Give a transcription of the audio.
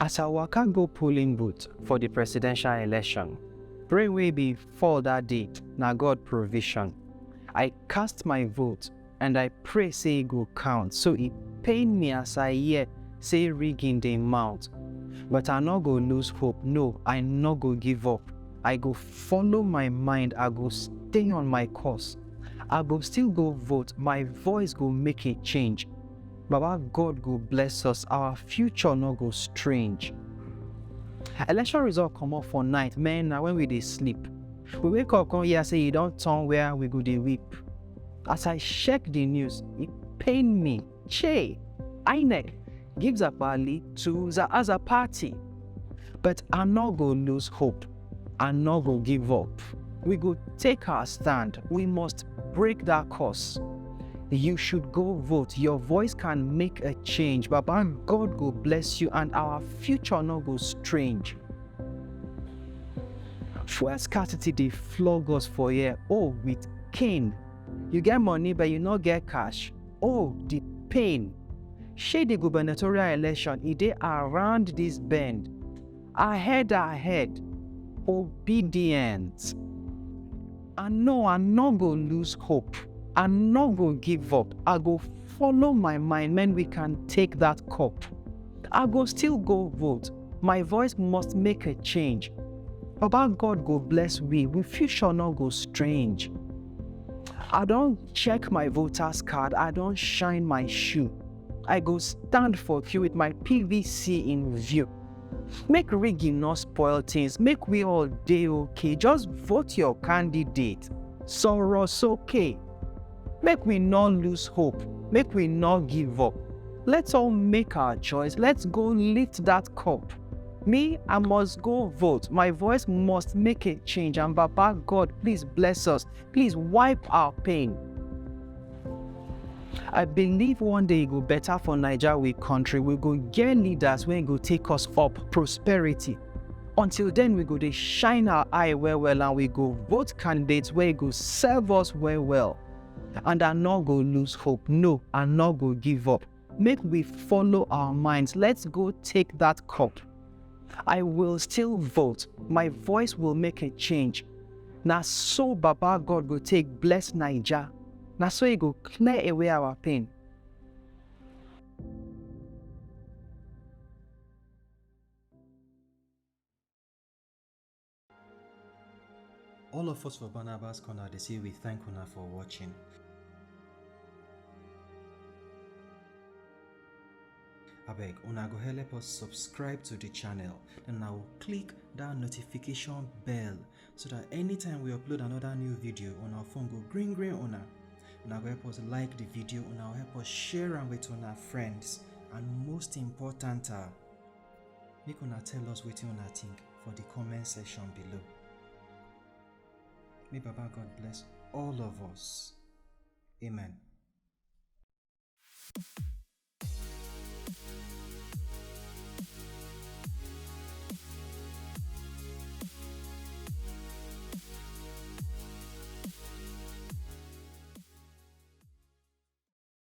As I waka go polling booth for the presidential election, pray wey be fall that day, na God provision. I cast my vote and I pray say e go count, so it pain me as I hear say rigging dey mount. But I no go lose hope, no, I no go give up. I go follow my mind, I go stay on my course. I go still go vote, my voice go make a change. Baba God go bless us, our future no go strange. Election result come up for night, man, na when we dey sleep. We wake up come hear say e don turn where we go dey weep. As I check the news, it pain me. Che, INEC gives a party to the other party. But I no go lose hope, I no go give up. We go take our stand, we must break that course. You should go vote. Your voice can make a change. Baba God go bless you and our future no go strange. Fuel scarcity dey flog us for here. Oh, with cane. You get money but you no get cash. Oh, the pain. Shey the gubernatorial election, e dey around this bend. Ahead, obedience. I no go lose hope. I no go give up. I go follow my mind, man, we can take that cup. I go still go vote. My voice must make a change. Baba God go bless we future no go strange. I don't check my voter's card, I don't shine my shoe. I go stand for queue with my PVC in view. Make rigging not spoil things, make we all dey okay. Just vote your candidate. Sorrow's okay. Make we not lose hope, make we not give up. Let's all make our choice, let's go lift that cup. Me, I must go vote, my voice must make a change, and Baba God, please bless us, please wipe our pain. I believe one day it go better for Nigeria, we country, we go get leaders wey go take us up, prosperity. Until then, we go dey shine our eye well and we go vote candidates wey go serve us well. And I no go lose hope, no, I no go give up. Make we follow our minds, let's go take that cup. I will still vote, my voice will make a change. Na so Baba God go take bless Naija, na so he go clear away our pain. All of us for Barnabas Corner, they say we thank una for watching. Abeg, una go help us subscribe to the channel, then I will click that notification bell so that anytime we upload another new video on our phone go green una. Una go help us like the video, una go help us share am with una friends, and most important, make una tell us wetin una think for the comment section below. May Baba God bless all of us. Amen.